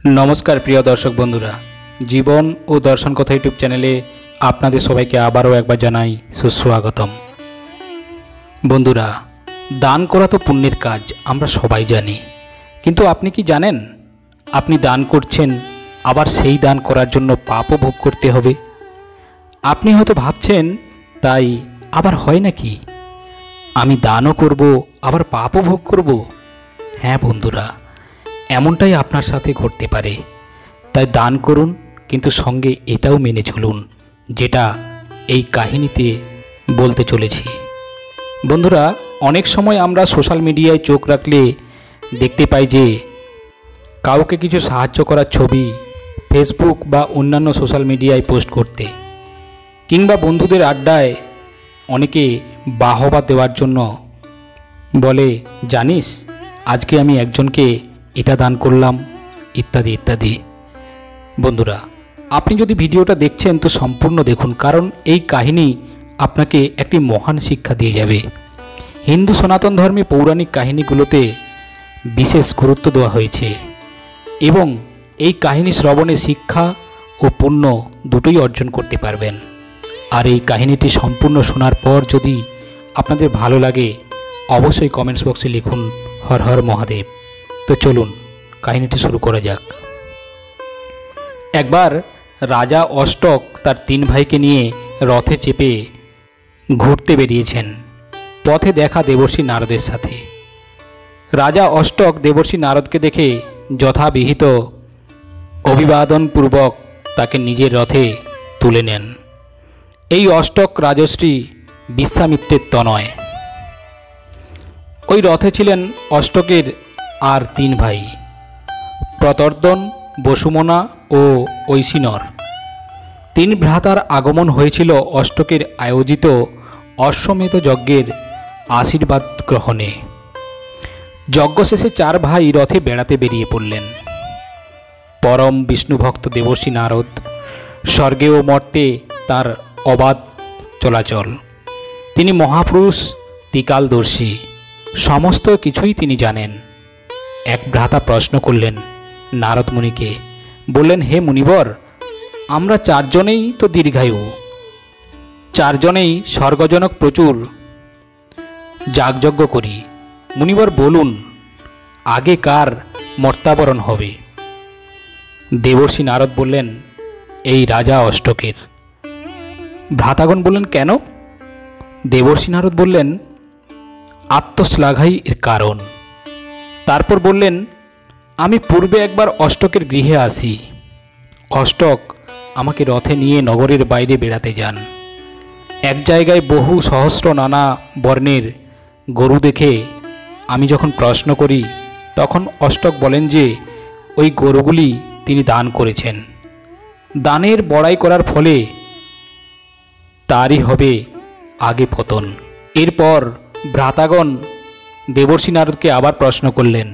नमस्कार प्रिय दर्शक बंधुरा जीवन और दर्शन कथा यूट्यूब चैनेले आपनादेर सबाइके आबारो एकबार जानाई सुस्वागतम। बंधुरा दान करा तो पुण्येर काज आमरा सबाई जानी, किन्तु आपनि कि जानेन आपनि दान करछेन आबार सेई दान करार जन्य पापो भोग करते होबे। आपनि हयतो भाबछेन ताई आबार हय नाकि आमि दानও करब आबार पापो भोग करब। हाँ बंधुरा एमनटाई आपनार साथे घटते पारे, ताई दान करुन किन्तु संगे एटाओ मेने चलुन जेटा एई काहिनीते बोलते चलेछि। बंधुरा अनेक समय आमरा सोशल मीडियाय चोख राखले देखते पाई जे काउके किछु साहाज्य करार छवि फेसबुक बा अन्यान्य सोशल मीडियाय पोस्ट करते किंबा बंधुदेर आड्डाय अनेके बाहबा देওয়ার জন্য বলে জানিস আজকে আমি একজনকে এটা দান করলাম ইত্যাদি ইত্যাদি। বন্ধুরা আপনি যদি ভিডিওটা দেখছেন তো সম্পূর্ণ দেখুন, কারণ এই কাহিনী আপনাকে একটি মহান শিক্ষা দিয়ে যাবে। হিন্দু সনাতন ধর্মে পৌরাণিক কাহিনীগুলোতে বিশেষ গুরুত্ব দেওয়া হয়েছে এবং এই কাহিনী শ্রবণে শিক্ষা ও পুণ্য দুটোই অর্জন করতে পারবেন। আর এই কাহিনীটি সম্পূর্ণ শোনার পর যদি আপনাদের ভালো লাগে অবশ্যই কমেন্টস বক্সে লিখুন হর হর মহাদেব। তো চলুন কাহিনীটি শুরু করা যাক। একবার রাজা অষ্টক তার তিন ভাইকে নিয়ে রথে চেপে ঘুরতে বেরিয়েছেন। পথে দেখা দেবর্ষি নারদের সাথে। রাজা অষ্টক দেবর্ষি নারদকে দেখে যথাবিহিত অভিবাদনপূর্বক তাকে নিজের রথে তুলে নেন। এই অষ্টক রাজশ্রী বিশ্বামিত্রের তনয়। ওই রথে ছিলেন অষ্টকের আর তিন ভাই প্রতর্দন, বসুমনা ও ঐশিনর। তিন ভ্রাতার আগমন হয়েছিল অষ্টকের আয়োজিত অশ্বমেধ যজ্ঞের আশীর্বাদ গ্রহণে। যজ্ঞ শেষে চার ভাই রথে বেড়াতে বেরিয়ে পড়লেন। পরম বিষ্ণুভক্ত দেবর্ষি নারদ, স্বর্গে ও মর্তে তার অবাধ চলাচল। তিনি মহাপুরুষ, ত্রিকালদর্শী, সমস্ত কিছুই তিনি জানেন। এক ভ্রাতা প্রশ্ন করলেন নারদ মুনিকে, বললেন হে মুনিবর, আমরা চারজনেই তো দীর্ঘায়ু, চারজনেই স্বর্গজনক প্রচুর যাগযজ্ঞ করি। মুনিবর বলুন আগে কার মর্ত্যাবরণ হবে? দেবর্ষি নারদ বললেন এই রাজা অষ্টকের। ভ্রাতাগণ বললেন কেন? দেবর্ষি নারদ বললেন আত্মশ্লাঘাই এর কারণ। তারপর বললেন আমি পূর্বে একবার অষ্টকের গৃহে আসি। অষ্টক আমাকে রথে নিয়ে নগরের বাইরে বেড়াতে যান। এক জায়গায় বহু সহস্র নানা বর্ণের গরু দেখে আমি যখন প্রশ্ন করি তখন অষ্টক বলেন যে ওই গরুগুলি তিনি দান করেছেন। দানের বড়াই করার ফলে তারই হবে আগে পতন। এরপর ভ্রাতাগণ দেবর্ষি নারদকে আবার প্রশ্ন করলেন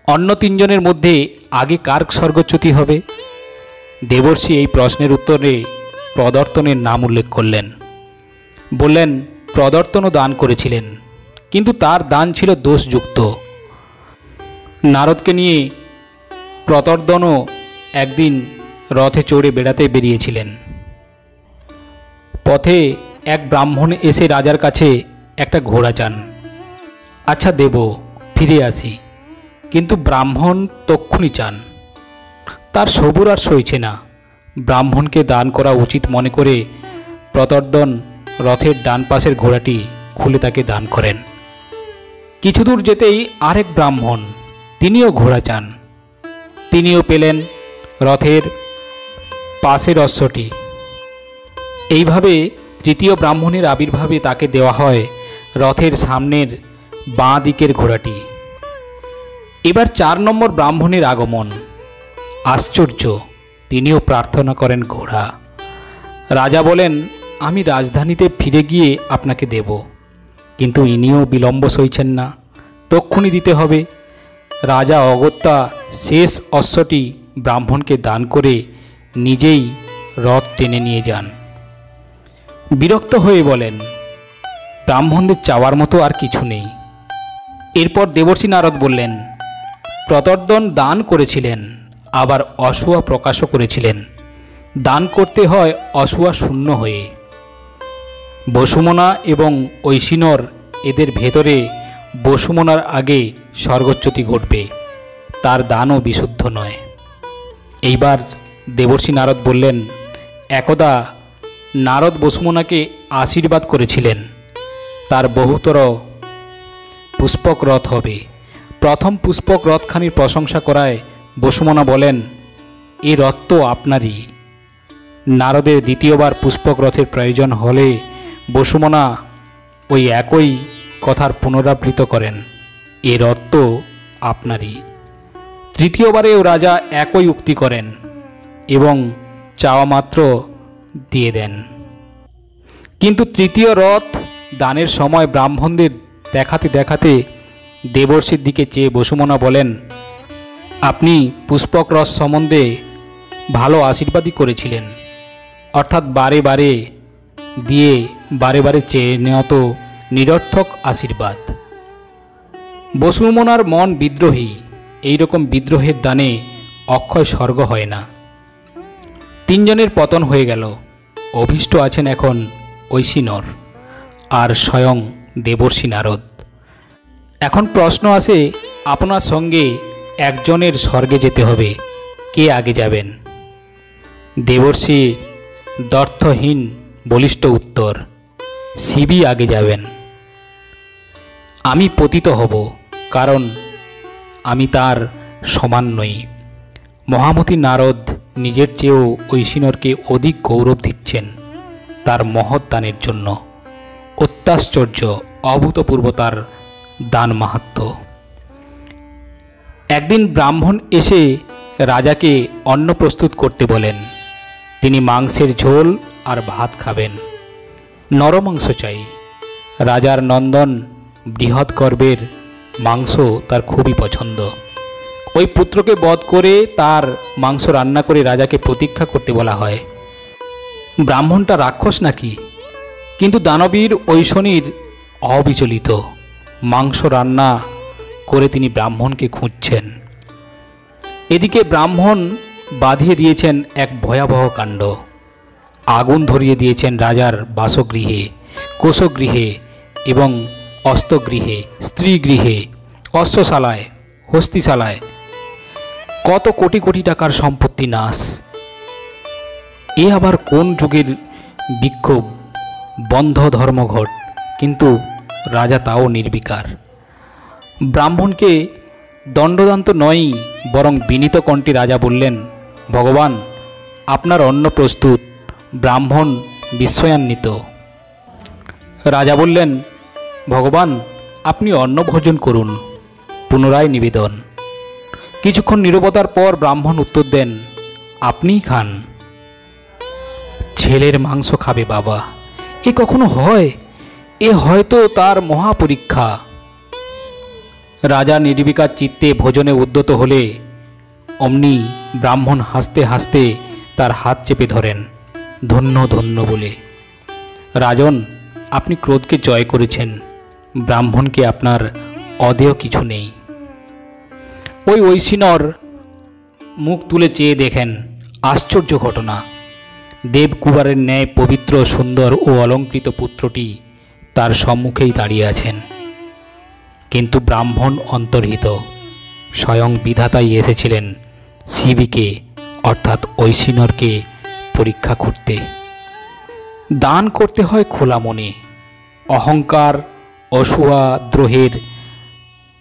অন্য তিনজনের মধ্যে আগে কার স্বর্গচ্যুতি হবে? দেবর্ষি এই প্রশ্নের উত্তরে প্রদর্তনের নাম উল্লেখ করলেন। বললেন প্রদর্তনও দান করেছিলেন, কিন্তু তার দান ছিল দোষযুক্ত। নারদকে নিয়ে প্রতর্দনও একদিন রথে চড়ে বেড়াতে বেরিয়েছিলেন। পথে এক ব্রাহ্মণ এসে রাজার কাছে একটা ঘোড়া চান। আচ্ছা দেব, ফিরে আসি। কিন্তু ব্রাহ্মণ তক্ষুনি চান। তার সবুর আর সইছে না। ব্রাহ্মণকে দান করা উচিত মনে করে প্রতর্দন রথের ডান পাশের ঘোড়াটি খুলে তাকে দান করেন। কিছু দূর যেতেই আরেক ব্রাহ্মণ, তিনিও ঘোড়া চান। তিনিও পেলেন রথের পাশের অশ্বটি। এইভাবে তৃতীয় ব্রাহ্মণের আবির্ভাবে তাকে দেওয়া হয় রথের সামনের বাঁ দিকের ঘোড়াটি। এবার 4 নম্বর ব্রাহ্মণের আগমন। আশ্চর্য, তিনিও প্রার্থনা করেন ঘোড়া। রাজা বলেন আমি রাজধানীতে ফিরে গিয়ে আপনাকে দেব। কিন্তু ইনিও বিলম্ব সইছেন না, তক্ষুনি দিতে হবে। রাজা অগত্যা শেষ অশ্বটি ব্রাহ্মণকে দান করে নিজেই রথ টেনে নিয়ে যান। বিরক্ত হয়ে বলেন ব্রাহ্মণদের চাওয়ার মতো আর কিছু নেই। এরপর দেবর্ষি নারদ বললেন প্রতর্দন দান করেছিলেন আবার অসুয়া প্রকাশও করেছিলেন। দান করতে হয় অসুয়া শূন্য হয়ে। বসুমনা এবং ঐশিনর এদের ভেতরে বসুমনার আগে স্বর্গচ্যুতি ঘটবে, তার দানও বিশুদ্ধ নয়। এইবার দেবর্ষি নারদ বললেন, একদা নারদ বসুমনাকে আশীর্বাদ করেছিলেন তার বহুতর পুষ্পক রথ হবে। প্রথম পুষ্পক রথখানির প্রশংসা করায় বসুমনা বলেন, এই রথ তো আপনারই। নারদের দ্বিতীয়বার পুষ্পক রথের প্রয়োজন হলে বসুমনা ওই একই কথার পুনরাবৃত্ত করেন, এ রথ তো আপনারই। তৃতীয়বারেও রাজা একই উক্তি করেন এবং চাওয়া মাত্র দিয়ে দেন। কিন্তু তৃতীয় রথ দানের সময় ব্রাহ্মণদের দেখাতে দেখাতে দেবর্ষির দিকে চেয়ে বসুমনা বলেন, আপনি পুষ্পক রথ সম্বন্ধে ভালো আশীর্বাদই করেছিলেন, অর্থাৎ বারে বারে দিয়ে বারে বারে চেয়ে নেওয়া তো নিরর্থক আশীর্বাদ। বসুমনার মন বিদ্রোহী, এইরকম বিদ্রোহের দানে অক্ষয় স্বর্গ হয় না। তিনজনের পতন হয়ে গেল। অভীষ্ট আছেন এখন ঐশিনর আর স্বয়ং দেবর্ষি নারদ। এখন প্রশ্ন আসে, আপনার সঙ্গে একজনের স্বর্গে যেতে হবে, কে আগে যাবেন? দেবর্ষি দ্ব্যর্থহীন বলিষ্ঠ উত্তর, শিবই আগে যাবেন। আমি পতিত হব, কারণ আমি তার সমান নই। মহামতি নারদ নিজের চেয়েও ঐশিনরকে অধিক গৌরব দিচ্ছেন তার মহৎ দানের জন্য। অত্যাশ্চর্য, অভূতপূর্ব তার দান মাহাত্ম্য। একদিন ব্রাহ্মণ এসে রাজাকে অন্ন প্রস্তুত করতে বলেন। তিনি মাংসের ঝোল আর ভাত খাবেন, নরমাংস চাই। রাজার নন্দন বৃহৎ গর্বের মাংস তার খুবই পছন্দ। ওই পুত্রকে বধ করে তার মাংস রান্না করে রাজাকে প্রতীক্ষা করতে বলা হয়। ব্রাহ্মণটা রাক্ষস নাকি? কিন্তু দানবীর ঐশনির অবিচলিত। মাংস রান্না করে তিনি ব্রাহ্মণকে খুঁজছেন। এদিকে ব্রাহ্মণ বাঁধিয়ে দিয়েছেন এক ভয়াবহ কাণ্ড। আগুন ধরিয়ে দিয়েছেন রাজার বাসগৃহে, কোষগৃহে এবং অস্ত্রগৃহে, স্ত্রীগৃহে, অশ্বশালায়, হস্তিশালায়। কত কোটি কোটি টাকার সম্পত্তি নাশ। এ আবার কোন যুগের বিক্ষোভ, বন্ধ ধর্মঘট! কিন্তু রাজা তাও নির্বিকার। ব্রাহ্মণকে দণ্ডদান তো নয়ই, বরং বিনীত কণ্ঠে রাজা বললেন, ভগবান, আপনার অন্ন প্রস্তুত। ব্রাহ্মণ বিস্ময়ান্বিত। রাজা বললেন, ভগবান, আপনি অন্ন ভোজন করুন। পুনরায় নিবেদন। কিছুক্ষণ নীরবতার পর ব্রাহ্মণ উত্তর দেন, আপনিই খান। ছেলের মাংস খাবে বাবা, এ কখনো হয়? এ হয়তো তার মহাপরীক্ষা। রাজা নির্বিকার চিত্তে ভোজনে উদ্যত হলে অমনি ব্রাহ্মণ হাসতে হাসতে তার হাত চেপে ধরেন, ধন্য ধন্য বলে। রাজন, আপনি ক্রোধকে জয় করেছেন। ব্রাহ্মণকে আপনার অদেয় কিছু নেই। ওই ঐশিনর মুখ তুলে চেয়ে দেখেন আশ্চর্য ঘটনা। দেবকুমারের ন্যায় পবিত্র, সুন্দর ও অলঙ্কৃত পুত্রটি তার সম্মুখেই দাঁড়িয়ে আছেন। কিন্তু ব্রাহ্মণ অন্তর্হিত। স্বয়ং বিধাতাই এসেছিলেন শিবীকে অর্থাৎ ঐশিনরকে পরীক্ষা করতে। দান করতে হয় খোলা মনে। অহংকার, অসূয়া, দ্রোহের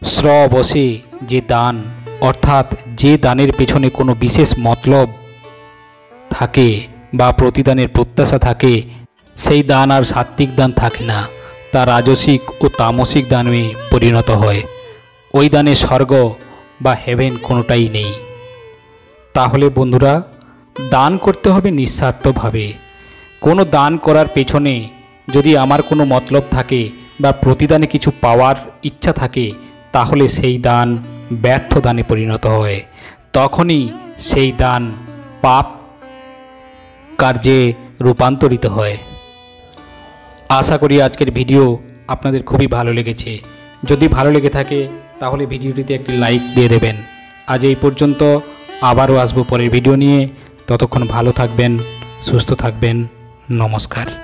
স্রবশে যে দান, অর্থাৎ যে দানের পেছনে কোনো বিশেষ মতলব থাকে বা প্রতিদানের প্রত্যাশা থাকে, সেই দান আর সাত্ত্বিক দান থাকে না, তা রাজসিক ও তামসিক দানে পরিণত হয়। ওই দানে স্বর্গ বা হেভেন কোনোটাই নেই। তাহলে বন্ধুরা, দান করতে হবে নিঃস্বার্থভাবে। কোনো দান করার পেছনে যদি আমার কোনো মতলব থাকে বা প্রতিদানে কিছু পাওয়ার ইচ্ছা থাকে, তাহলে সেই দান ব্যর্থ দানে পরিণত হয়। তখনই সেই দান পাপ কার্যে রূপান্তরিত হয়। আশা করি আজকের ভিডিও আপনাদের খুবই ভালো লেগেছে। যদি ভালো লেগে থাকে তাহলে ভিডিওটিতে একটি লাইক দিয়ে দেবেন। আজ এই পর্যন্ত। আবারও আসবো পরের ভিডিও নিয়ে। ততক্ষণ ভালো থাকবেন, সুস্থ থাকবেন। নমস্কার।